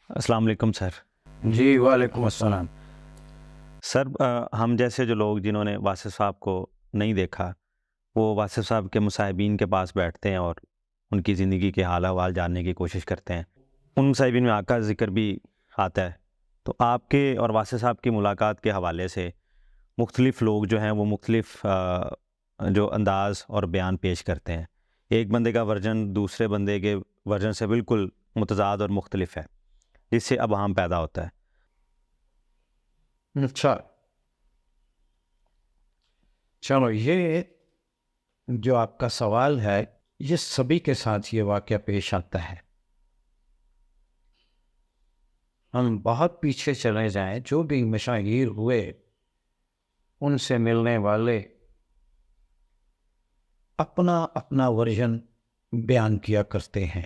السلام علیکم سر۔ جی وعلیکم السلام۔ سر ہم جیسے جو لوگ جنہوں نے واصف صاحب کو نہیں دیکھا، وہ واصف صاحب کے مصاحبین کے پاس بیٹھتے ہیں اور ان کی زندگی کے حال احوال جاننے کی کوشش کرتے ہیں۔ ان مصاحبین میں آقا کا ذکر بھی آتا ہے۔ تو آپ کے اور واصف صاحب کی ملاقات کے حوالے سے مختلف لوگ جو ہیں وہ مختلف جو انداز اور بیان پیش کرتے ہیں۔ ایک بندے کا ورژن دوسرے بندے کے ورژن سے بالکل متضاد اور مختلف ہے، جس سے ابہام پیدا ہوتا ہے۔ اچھا چلو، یہ جو آپ کا سوال ہے یہ سبھی کے ساتھ یہ واقعہ پیش آتا ہے۔ ہم بہت پیچھے چلے جائیں، جو بھی مشاہیر ہوئے ان سے ملنے والے اپنا اپنا ورژن بیان کیا کرتے ہیں،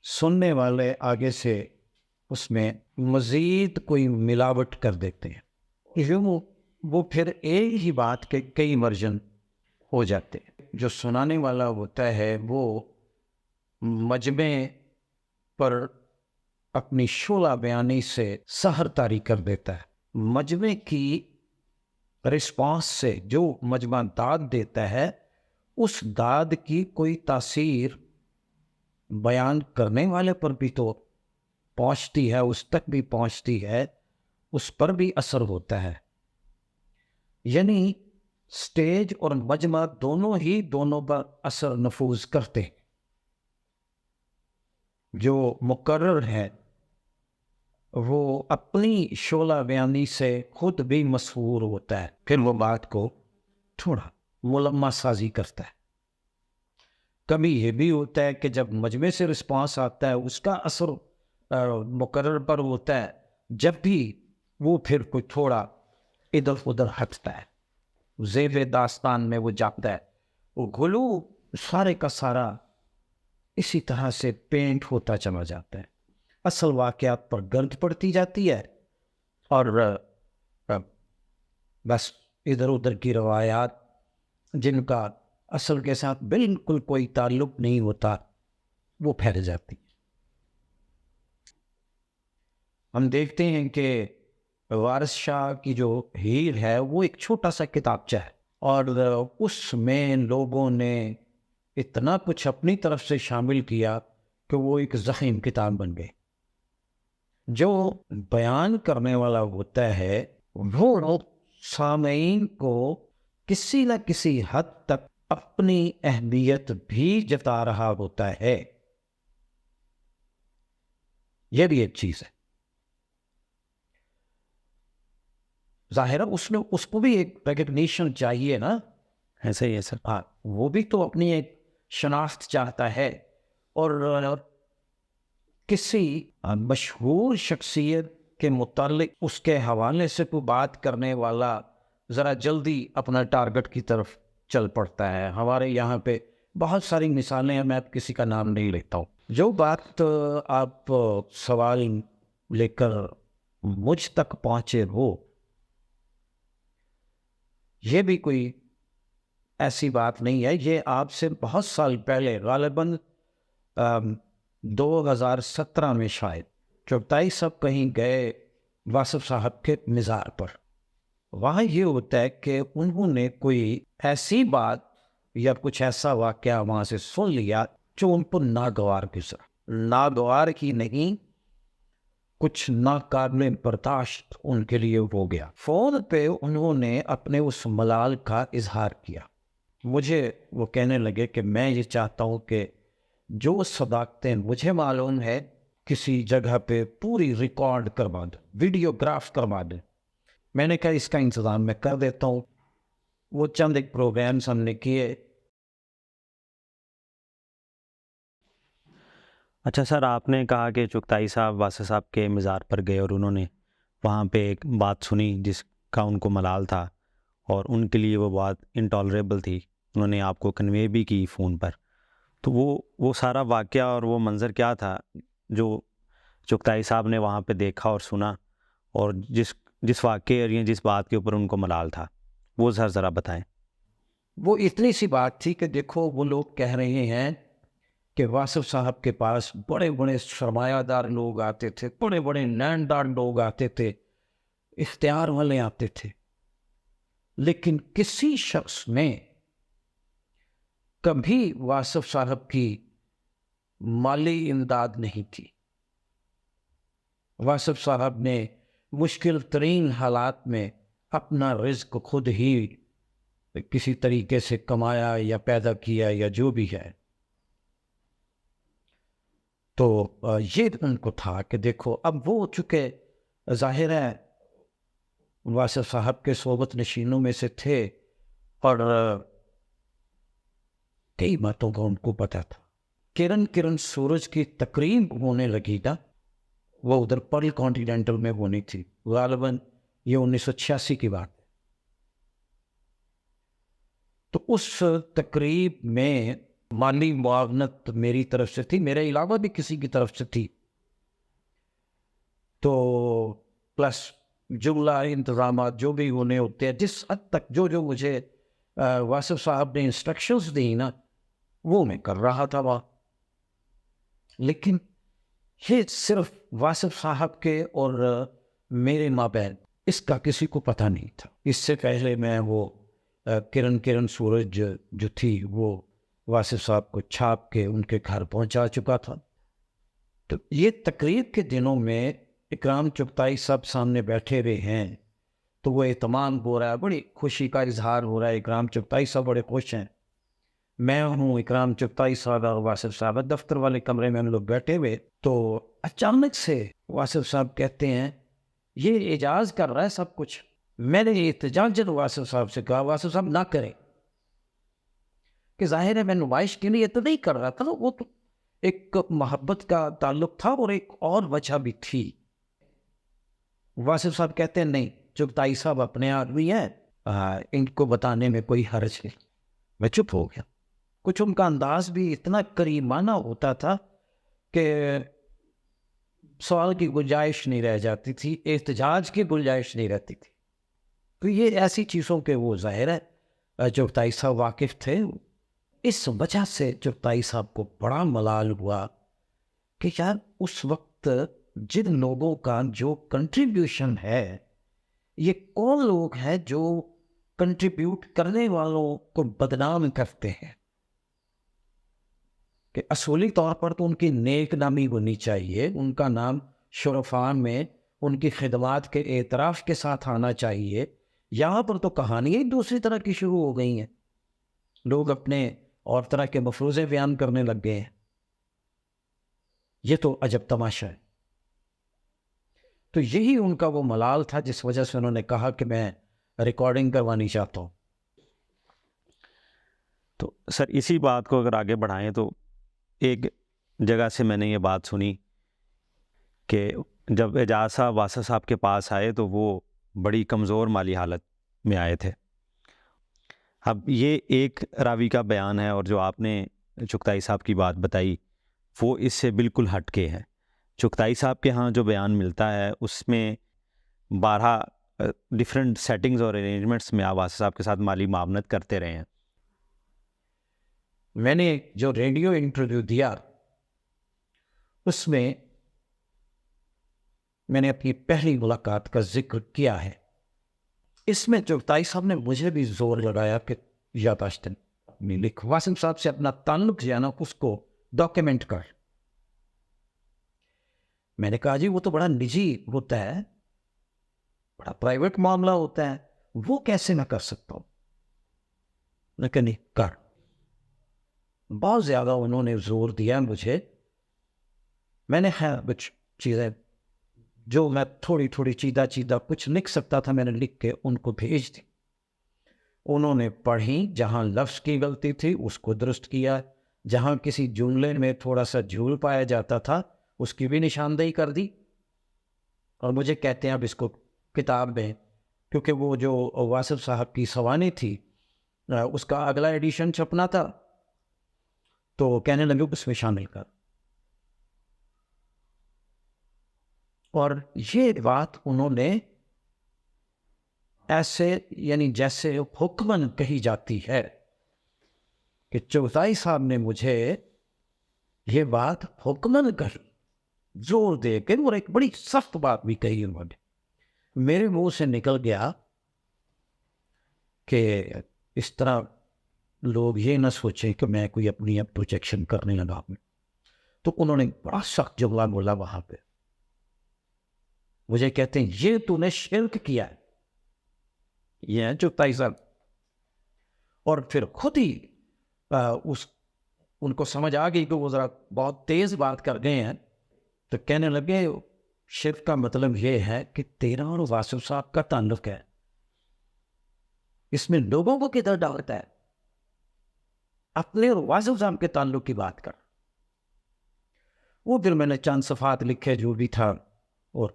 سننے والے آگے سے اس میں مزید کوئی ملاوٹ کر دیتے ہیں، یوں وہ پھر ایک ہی بات کے کئی ورژن ہو جاتے ہیں۔ جو سنانے والا ہوتا ہے وہ مجمع پر اپنی شعلہ بیانی سے سحر طاری کر دیتا ہے، مجمع کی رسپانس سے جو مجمع داد دیتا ہے اس داد کی کوئی تاثیر بیان کرنے والے پر بھی تو پہنچتی ہے، اس تک بھی پہنچتی ہے، اس پر بھی اثر ہوتا ہے۔ یعنی سٹیج اور مجمع دونوں پر اثر نفوذ کرتے ہیں۔ جو مقرر ہے وہ اپنی شعلہ بیانی سے خود بھی مسحور ہوتا ہے، پھر وہ بات کو تھوڑا ملمہ سازی کرتا ہے۔ کبھی یہ بھی ہوتا ہے کہ جب مجمع سے رسپانس آتا ہے اس کا اثر مقرر پر ہوتا ہے، جب بھی وہ پھر کوئی تھوڑا ادھر ادھر ہٹتا ہے، زیب داستان میں وہ جاتا ہے، وہ گلو سارے کا سارا اسی طرح سے پینٹ ہوتا چلا جاتا ہے، اصل واقعات پر گرد پڑتی جاتی ہے، اور بس ادھر ادھر کی روایات جن کا اصل کے ساتھ بالکل کوئی تعلق نہیں ہوتا وہ پھیل جاتی ہیں۔ ہم دیکھتے ہیں کہ وارث شاہ کی جو ہیر ہے وہ ایک چھوٹا سا کتابچہ ہے، اور اس میں لوگوں نے اتنا کچھ اپنی طرف سے شامل کیا کہ وہ ایک ضخیم کتاب بن گئی۔ جو بیان کرنے والا ہوتا ہے وہ سامعین کو کسی نہ کسی حد تک اپنی اہمیت بھی جتا رہا ہوتا ہے، یہ بھی ایک چیز ہے۔ ظاہر ہے اس کو بھی ایک ریکگنیشن چاہیے نا، ایسا ہی ہے سر۔ ہاں، وہ بھی تو اپنی ایک شناخت چاہتا ہے، اور کسی مشہور شخصیت کے متعلق اس کے حوالے سے کوئی بات کرنے والا ذرا جلدی اپنا ٹارگٹ کی طرف چل پڑتا ہے۔ ہمارے یہاں پہ بہت ساری مثالیں ہیں، میں اب کسی کا نام نہیں لیتا ہوں۔ جو بات آپ سوال لے کر مجھ تک پہنچے ہو، یہ بھی کوئی ایسی بات نہیں ہے، یہ آپ سے بہت سال پہلے غالباً 2017 میں شاید چغتائی صاحب کہیں گئے واصف صاحب کے مزار پر۔ وہاں یہ ہوتا ہے کہ انہوں نے کوئی ایسی بات یا کچھ ایسا واقعہ وہاں سے سن لیا جو ان پر ناگوار گزرا، ناگوار ہی نہیں، کچھ ناقابل برداشت ان کے لیے ہو گیا۔ فون پہ انہوں نے اپنے اس ملال کا اظہار کیا۔ مجھے وہ کہنے لگے کہ میں یہ چاہتا ہوں کہ جو صداقتیں مجھے معلوم ہے کسی جگہ پہ پوری ریکارڈ کروا دیں، ویڈیو گراف کروا دیں۔ میں نے کہا اس کا انتظام میں کر دیتا ہوں۔ وہ چند ایک پروگرامز ہم نے کیے۔ اچھا سر، آپ نے کہا کہ چغتائی صاحب واصف صاحب کے مزار پر گئے اور انہوں نے وہاں پہ ایک بات سنی جس کا ان کو ملال تھا، اور ان کے لیے وہ بات انٹالریبل تھی، انہوں نے آپ کو کنوے بھی کی فون پر۔ تو وہ سارا واقعہ اور وہ منظر کیا تھا جو چغتائی صاحب نے وہاں پہ دیکھا اور سنا، اور جس واقعے اور جس بات کے اوپر ان کو ملال تھا، وہ ذرا بتائیں۔ وہ اتنی سی بات تھی کہ دیکھو وہ لوگ کہہ رہے ہیں کہ واصف صاحب کے پاس بڑے بڑے سرمایہ دار لوگ آتے تھے، بڑے بڑے لینڈار لوگ آتے تھے، اختیار والے آتے تھے، لیکن کسی شخص نے کبھی واصف صاحب کی مالی امداد نہیں کی۔ واصف صاحب نے مشکل ترین حالات میں اپنا رزق خود ہی کسی طریقے سے کمایا یا پیدا کیا یا جو بھی ہے۔ تو یہ ان کو تھا کہ دیکھو اب وہ چونکہ ظاہر ہے واصف صاحب کے صحبت نشینوں میں سے تھے اور کئی باتوں کا ان کو پتا تھا۔ کرن سورج کی تقریب ہونے لگی نا، وہ ادھر پرل کانٹیننٹل میں ہونی تھی، غالباً یہ 1986 کی بات ہے۔ تو اس تقریب میں مالی معاونت میری طرف سے تھی، میرے علاوہ بھی کسی کی طرف سے تھی، تو پلس جملہ انتظامات جو بھی ہونے ہوتے ہیں، جس حد تک جو مجھے واصف صاحب نے انسٹرکشنز دی نا وہ میں کر رہا تھا وہاں۔ لیکن یہ صرف واصف صاحب کے اور میرے مابین، اس کا کسی کو پتہ نہیں تھا۔ اس سے پہلے میں وہ کرن سورج جو تھی وہ واصف صاحب کو چھاپ کے ان کے گھر پہنچا چکا تھا۔ تو یہ تقریب کے دنوں میں اکرام چغتائی صاحب سامنے بیٹھے ہوئے ہیں، تو وہ اہتمام ہو رہا ہے، بڑی خوشی کا اظہار ہو رہا ہے، اکرام چغتائی صاحب بڑے خوش ہیں، میں ہوں، اکرام چغتائی صاحب اور واصف صاحب دفتر والے کمرے میں ہم لوگ بیٹھے ہوئے۔ تو اچانک سے واصف صاحب کہتے ہیں یہ اعجاز کر رہا ہے سب کچھ۔ میں نے احتجاجاً واصف صاحب سے کہا واصف صاحب نہ کریں، کہ ظاہر ہے میں نمائش کے لیے تو نہیں کر رہا تھا، وہ تو ایک محبت کا تعلق تھا اور ایک اور وجہ بھی تھی۔ واصف صاحب کہتے ہیں نہیں، چغتائی صاحب اپنے آدمی ہیں، ان کو بتانے میں کوئی حرج نہیں۔ میں چپ ہو گیا۔ کچھ ان کا انداز بھی اتنا کریمانہ ہوتا تھا کہ سوال کی گنجائش نہیں رہ جاتی تھی، احتجاج کی گنجائش نہیں رہتی تھی۔ تو یہ ایسی چیزوں کے وہ ظاہر ہے چغتائی صاحب واقف تھے۔ اس وجہ سے چغتائی صاحب کو بڑا ملال ہوا کہ یار اس وقت جن لوگوں کا جو کنٹریبیوشن ہے، یہ کون لوگ ہیں جو کنٹریبیوٹ کرنے والوں کو بدنام کرتے ہیں، کہ اصولی طور پر تو ان کی نیک نامی ہونی چاہیے، ان کا نام شرفاء میں ان کی خدمات کے اعتراف کے ساتھ آنا چاہیے۔ یہاں پر تو کہانیاں ہی دوسری طرح کی شروع ہو گئی ہیں، لوگ اپنے اور طرح کے مفروضے بیان کرنے لگ گئے ہیں۔ یہ تو عجب تماشا ہے۔ تو یہی ان کا وہ ملال تھا جس وجہ سے انہوں نے کہا کہ میں ریکارڈنگ کروانی چاہتا ہوں۔ تو سر اسی بات کو اگر آگے بڑھائیں تو ایک جگہ سے میں نے یہ بات سنی کہ جب اعجاز صاحب واصف صاحب کے پاس آئے تو وہ بڑی کمزور مالی حالت میں آئے تھے۔ اب یہ ایک راوی کا بیان ہے اور جو آپ نے چغتائی صاحب کی بات بتائی وہ اس سے بالکل ہٹ کے ہے۔ چغتائی صاحب کے ہاں جو بیان ملتا ہے اس میں 12 ڈفرینٹ سیٹنگز اور ارینجمنٹس میں آپ واصف صاحب کے ساتھ مالی معاونت کرتے رہے ہیں۔ میں نے جو ریڈیو انٹرویو دیا اس میں نے اپنی پہلی ملاقات کا ذکر کیا ہے۔ اس میں چغتائی صاحب نے مجھے بھی زور لگایا کہ یادداشتیں لکھ، واصف صاحب سے اپنا تعلق جو ہے نا اس کو ڈاکیومنٹ کر۔ میں نے کہا جی وہ تو بڑا نجی ہوتا ہے، بڑا پرائیویٹ معاملہ ہوتا ہے، وہ کیسے میں کر سکتا ہوں؟ لیکن نہیں کر۔ بہت زیادہ انہوں نے زور دیا مجھے۔ میں نے خیر کچھ چیزیں جو میں تھوڑی چیدہ کچھ لکھ سکتا تھا میں نے لکھ کے ان کو بھیج دی۔ انہوں نے پڑھی، جہاں لفظ کی غلطی تھی اس کو درست کیا، جہاں کسی جملے میں تھوڑا سا جھول پایا جاتا تھا اس کی بھی نشاندہی کر دی، اور مجھے کہتے ہیں اب اس کو کتاب میں، کیونکہ وہ جو واصف صاحب کی سوانح تھی اس کا اگلا ایڈیشن چھپنا تھا، تو کہنے لگے اس میں شامل کر۔ اور یہ بات انہوں نے ایسے یعنی جیسے حکماً کہی جاتی ہے کہ چغتائی صاحب نے مجھے یہ بات حکمن کر زور دے کے، اور ایک بڑی سخت بات بھی کہی انہوں نے. میرے منہ سے نکل گیا کہ اس طرح لوگ یہ نہ سوچیں کہ میں کوئی اپنی اب پروجیکشن کرنے لگا ہوں. تو انہوں نے بڑا سخت جملہ بولا وہاں پہ. مجھے کہتے ہیں یہ تو نے شرک کیا ہے. یہ ہے چغتائی صاحب. اور پھر خود ہی ان کو سمجھ آ گئی کہ وہ ذرا بہت تیز بات کر گئے ہیں، تو کہنے لگے شرک کا مطلب یہ ہے کہ تیرا اور واصف صاحب کا تعلق ہے، اس میں لوگوں کو کدھر ڈالتا ہے، اپنے اور واصف صاحب کے تعلق کی بات کر. وہ پھر میں نے چند صفحات لکھے جو بھی تھا اور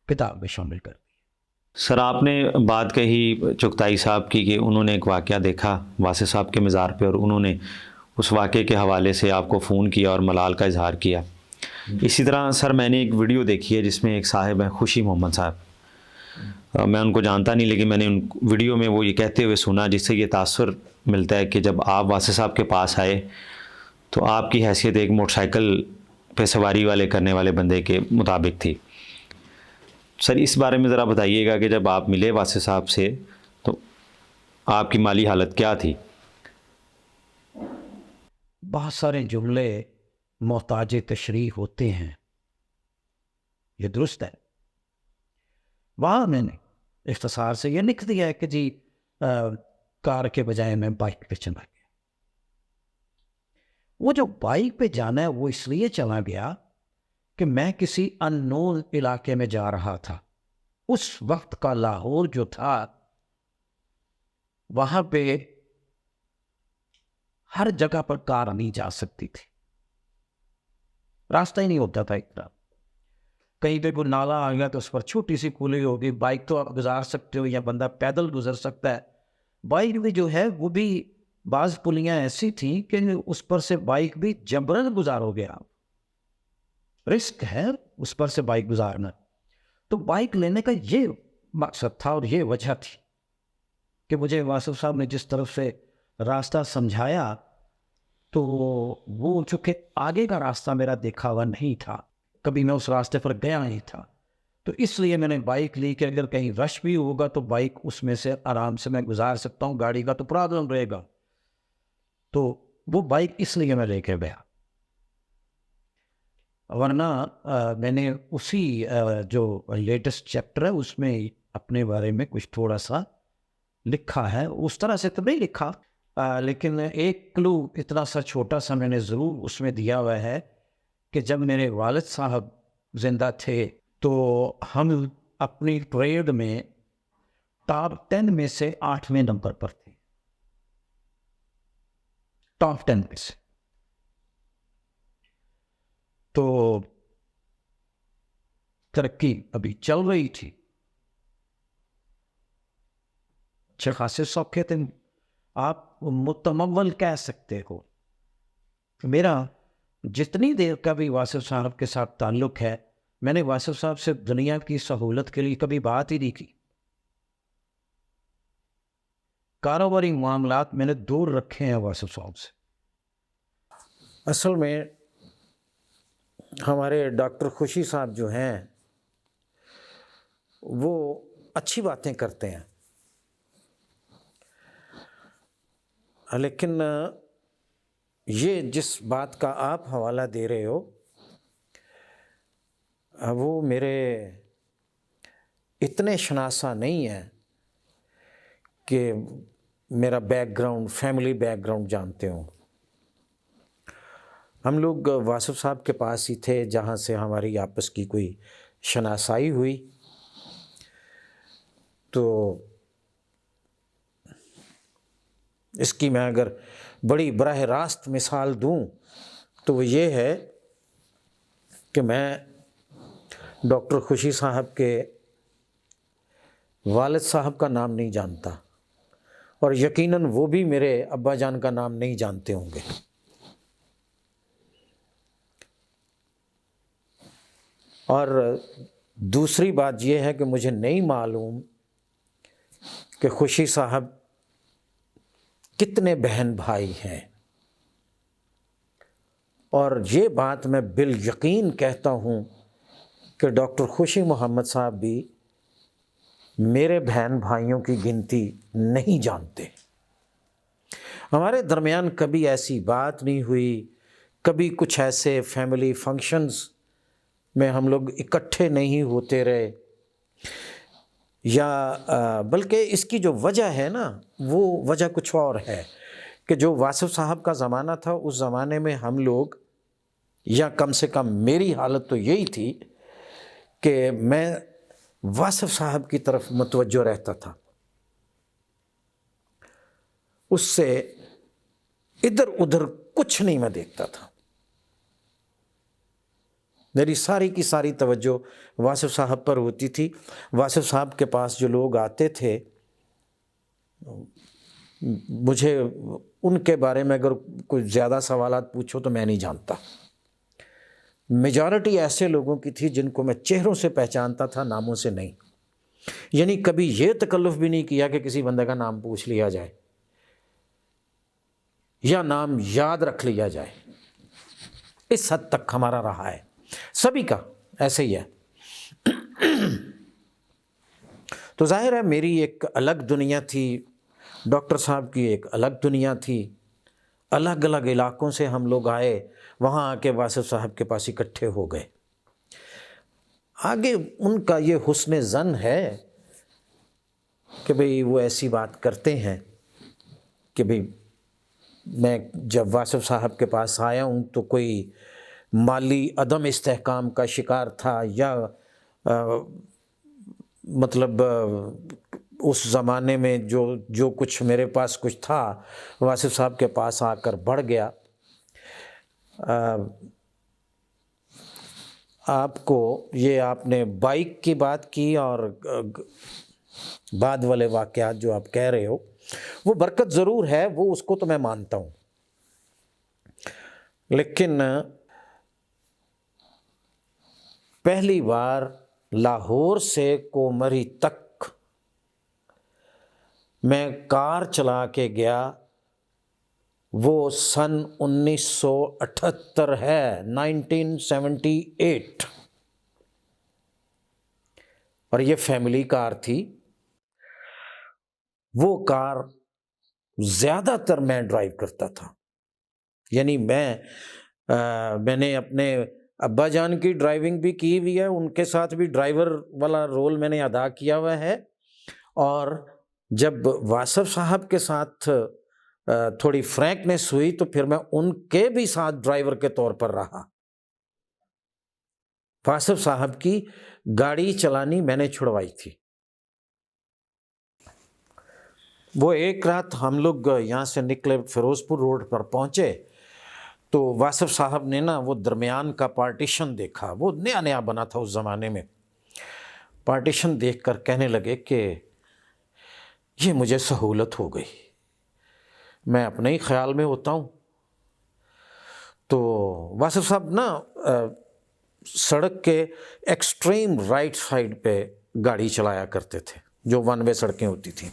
کتاب میں شامل کر. سر آپ نے بات کہی چغتائی صاحب کی کہ انہوں نے ایک واقعہ دیکھا واسع صاحب کے مزار پہ، اور انہوں نے اس واقعے کے حوالے سے آپ کو فون کیا اور ملال کا اظہار کیا. اسی طرح سر میں نے ایک ویڈیو دیکھی ہے جس میں ایک صاحب ہیں خوشی محمد صاحب، میں ان کو جانتا نہیں، لیکن میں نے ان ویڈیو میں وہ یہ کہتے ہوئے سنا، جس سے یہ تاثر ملتا ہے کہ جب آپ واسع صاحب کے پاس آئے تو آپ کی حیثیت ایک موٹر سائیکل پہ سواری والے کرنے والے بندے کے مطابق تھی. سر اس بارے میں ذرا بتائیے گا کہ جب آپ ملے واسع صاحب سے تو آپ کی مالی حالت کیا تھی؟ بہت سارے جملے محتاج تشریح ہوتے ہیں، یہ درست ہے. وہاں میں نے اختصار سے یہ لکھ دیا ہے کہ جی کار کے بجائے میں بائک پہ چلا گیا. وہ جو بائک پہ جانا ہے وہ اس لیے چلا گیا کہ میں کسی ان نون علاقے میں جا رہا تھا. اس وقت کا لاہور جو تھا وہاں پہ ہر جگہ پر کار نہیں جا سکتی تھی، راستہ ہی نہیں ہوتا تھا اتنا. کہیں پہ کوئی نالا آ گیا تو اس پر چھوٹی سی کھلی ہوگی، بائک تو آپ گزار سکتے ہو یا بندہ پیدل گزر سکتا ہے. بائک بھی جو ہے وہ بھی بعض پلیاں ایسی تھیں کہ اس پر سے بائک بھی جبرن گزارو گے آپ، رسک ہے اس پر سے بائک گزارنا. تو بائک لینے کا یہ مقصد تھا اور یہ وجہ تھی کہ مجھے واصف صاحب نے جس طرف سے راستہ سمجھایا تو وہ چونکہ آگے کا راستہ میرا دیکھا ہوا نہیں تھا، کبھی میں اس راستے پر گیا نہیں تھا، تو اس لیے میں نے بائک لی کہ اگر کہیں رش بھی ہوگا تو بائک اس میں سے آرام سے میں گزار سکتا ہوں، گاڑی کا تو پرابلم رہے گا. تو وہ بائک اس لیے میں لے کے گیا. ورنہ میں نے اسی جو لیٹسٹ چیپٹر ہے اس میں اپنے بارے میں کچھ تھوڑا سا لکھا ہے. اس طرح سے تو نہیں لکھا، لیکن ایک کلو اتنا سا چھوٹا سا میں نے ضرور اس میں دیا ہوا ہے کہ جب میرے والد صاحب زندہ تھے تو ہم اپنی ٹریڈ میں ٹاپ 10 میں سے 8ویں نمبر پر تھے، ٹاپ 10 میں سے. تو ترقی ابھی چل رہی تھی. اچھے خاصے سوکھے تھے، آپ متمول کہہ سکتے ہو. میرا جتنی دیر کا بھی واصف صاحب کے ساتھ تعلق ہے، میں نے واصف صاحب سے دنیا کی سہولت کے لیے کبھی بات ہی نہیں کی. کاروباری معاملات میں نے دور رکھے ہیں واصف صاحب سے. اصل میں ہمارے ڈاکٹر خوشی صاحب جو ہیں وہ اچھی باتیں کرتے ہیں، لیکن یہ جس بات کا آپ حوالہ دے رہے ہو وہ میرے اتنے شناسا نہیں ہیں کہ میرا back ground, family back ground جانتے ہوں. ہم لوگ واصف صاحب کے پاس ہی تھے جہاں سے ہماری آپس کی کوئی شناسائی ہوئی. تو اس کی میں اگر بڑی براہ راست مثال دوں تو وہ یہ ہے کہ میں ڈاکٹر خوشی صاحب کے والد صاحب کا نام نہیں جانتا، اور یقیناً وہ بھی میرے ابا جان کا نام نہیں جانتے ہوں گے. اور دوسری بات یہ ہے کہ مجھے نہیں معلوم کہ خوشی صاحب کتنے بہن بھائی ہیں. اور یہ بات میں بالیقین کہتا ہوں کہ ڈاکٹر خوشی محمد صاحب بھی میرے بہن بھائیوں کی گنتی نہیں جانتے۔ ہمارے درمیان کبھی ایسی بات نہیں ہوئی، کبھی کچھ ایسے فیملی فنکشنز میں ہم لوگ اکٹھے نہیں ہوتے رہے، یا بلکہ اس کی جو وجہ ہے نا، وہ وجہ کچھ اور ہے کہ جو واصف صاحب کا زمانہ تھا، اس زمانے میں ہم لوگ، یا کم سے کم میری حالت تو یہی تھی کہ میں واصف صاحب کی طرف متوجہ رہتا تھا، اس سے ادھر ادھر کچھ نہیں میں دیکھتا تھا۔ میری ساری کی ساری توجہ واصف صاحب پر ہوتی تھی۔ واصف صاحب کے پاس جو لوگ آتے تھے، مجھے ان کے بارے میں اگر کوئی زیادہ سوالات پوچھو تو میں نہیں جانتا۔ میجارٹی ایسے لوگوں کی تھی جن کو میں چہروں سے پہچانتا تھا، ناموں سے نہیں۔ یعنی کبھی یہ تکلف بھی نہیں کیا کہ کسی بندے کا نام پوچھ لیا جائے یا نام یاد رکھ لیا جائے۔ اس حد تک ہمارا رہا ہے، سبھی کا ایسے ہی ہے۔ تو ظاہر ہے میری ایک الگ دنیا تھی، ڈاکٹر صاحب کی ایک الگ دنیا تھی۔ الگ الگ علاقوں سے ہم لوگ آئے، وہاں آ کے واصف صاحب کے پاس اکٹھے ہو گئے۔ آگے ان کا یہ حسن ظن ہے کہ بھئی وہ ایسی بات کرتے ہیں کہ بھئی میں جب واصف صاحب کے پاس آیا ہوں تو کوئی مالی عدم استحکام کا شکار تھا، یا مطلب اس زمانے میں جو کچھ میرے پاس کچھ تھا واصف صاحب کے پاس آ کر بڑھ گیا۔ آپ کو یہ آپ نے بائک کی بات کی اور بعد والے واقعات جو آپ کہہ رہے ہو، وہ برکت ضرور ہے، وہ اس کو تو میں مانتا ہوں، لیکن پہلی بار لاہور سے کومری تک میں کار چلا کے گیا، وہ سن 1978 ہے، 1978، اور یہ فیملی کار تھی۔ وہ کار زیادہ تر میں ڈرائیو کرتا تھا، یعنی میں نے اپنے ابا جان کی ڈرائیونگ بھی کی ہوئی ہے، ان کے ساتھ بھی ڈرائیور والا رول میں نے ادا کیا ہوا ہے، اور جب واصف صاحب کے ساتھ تھوڑی فرینکنیس ہوئی تو پھر میں ان کے بھی ساتھ ڈرائیور کے طور پر رہا۔ واصف صاحب کی گاڑی چلانی میں نے چھڑوائی تھی۔ وہ ایک رات ہم لوگ یہاں سے نکلے، فیروز پور روڈ پر پہنچے تو واصف صاحب نے نا وہ درمیان کا پارٹیشن دیکھا، وہ نیا نیا بنا تھا اس زمانے میں۔ پارٹیشن دیکھ کر کہنے لگے کہ یہ مجھے سہولت ہو گئی، میں اپنے ہی خیال میں ہوتا ہوں۔ تو واصف صاحب نا سڑک کے ایکسٹریم رائٹ سائڈ پہ گاڑی چلایا کرتے تھے، جو ون وے سڑکیں ہوتی تھیں۔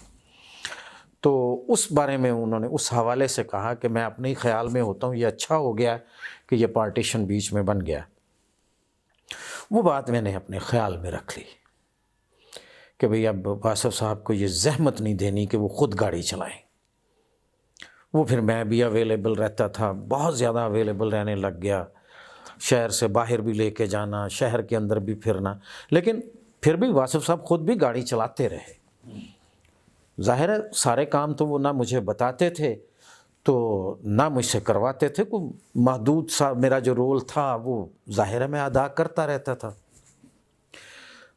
تو اس بارے میں انہوں نے اس حوالے سے کہا کہ میں اپنے ہی خیال میں ہوتا ہوں، یہ اچھا ہو گیا کہ یہ پارٹیشن بیچ میں بن گیا۔ وہ بات میں نے اپنے خیال میں رکھ لی کہ بھئی اب واصف صاحب کو یہ زحمت نہیں دینی کہ وہ خود گاڑی چلائیں۔ وہ پھر میں بھی اویلیبل رہتا تھا، بہت زیادہ اویلیبل رہنے لگ گیا، شہر سے باہر بھی لے کے جانا، شہر کے اندر بھی پھرنا، لیکن پھر بھی واصف صاحب خود بھی گاڑی چلاتے رہے۔ ظاہر ہے سارے کام تو وہ نہ مجھے بتاتے تھے تو نہ مجھ سے کرواتے تھے، کوئی محدود سا میرا جو رول تھا وہ ظاہر ہے میں ادا کرتا رہتا تھا۔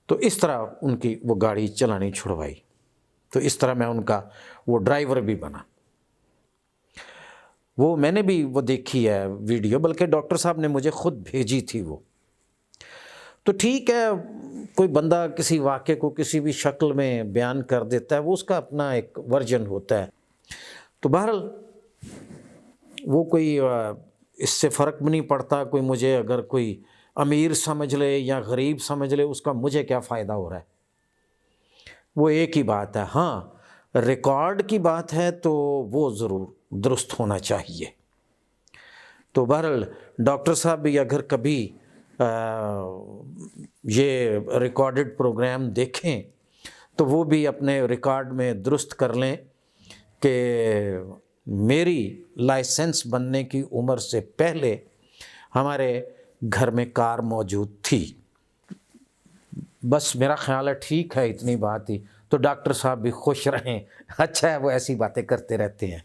تو اس طرح ان کی وہ گاڑی چلانی چھڑوائی، تو اس طرح میں ان کا وہ ڈرائیور بھی بنا۔ وہ میں نے بھی وہ دیکھی ہے ویڈیو، بلکہ ڈاکٹر صاحب نے مجھے خود بھیجی تھی وہ۔ تو ٹھیک ہے، کوئی بندہ کسی واقعے کو کسی بھی شکل میں بیان کر دیتا ہے، وہ اس کا اپنا ایک ورژن ہوتا ہے۔ تو بہرحال وہ کوئی اس سے فرق بھی نہیں پڑتا، کوئی مجھے اگر کوئی امیر سمجھ لے یا غریب سمجھ لے، اس کا مجھے کیا فائدہ ہو رہا ہے، وہ ایک ہی بات ہے۔ ہاں ریکارڈ کی بات ہے تو وہ ضرور درست ہونا چاہیے، تو بہرحال ڈاکٹر صاحب بھی اگر کبھی یہ ریکارڈڈ پروگرام دیکھیں تو وہ بھی اپنے ریکارڈ میں درست کر لیں کہ میری لائسنس بننے کی عمر سے پہلے ہمارے گھر میں کار موجود تھی. بس میرا خیال ہے ٹھیک ہے، اتنی بات ہی. تو ڈاکٹر صاحب بھی خوش رہیں. اچھا ہے، وہ ایسی باتیں کرتے رہتے ہیں.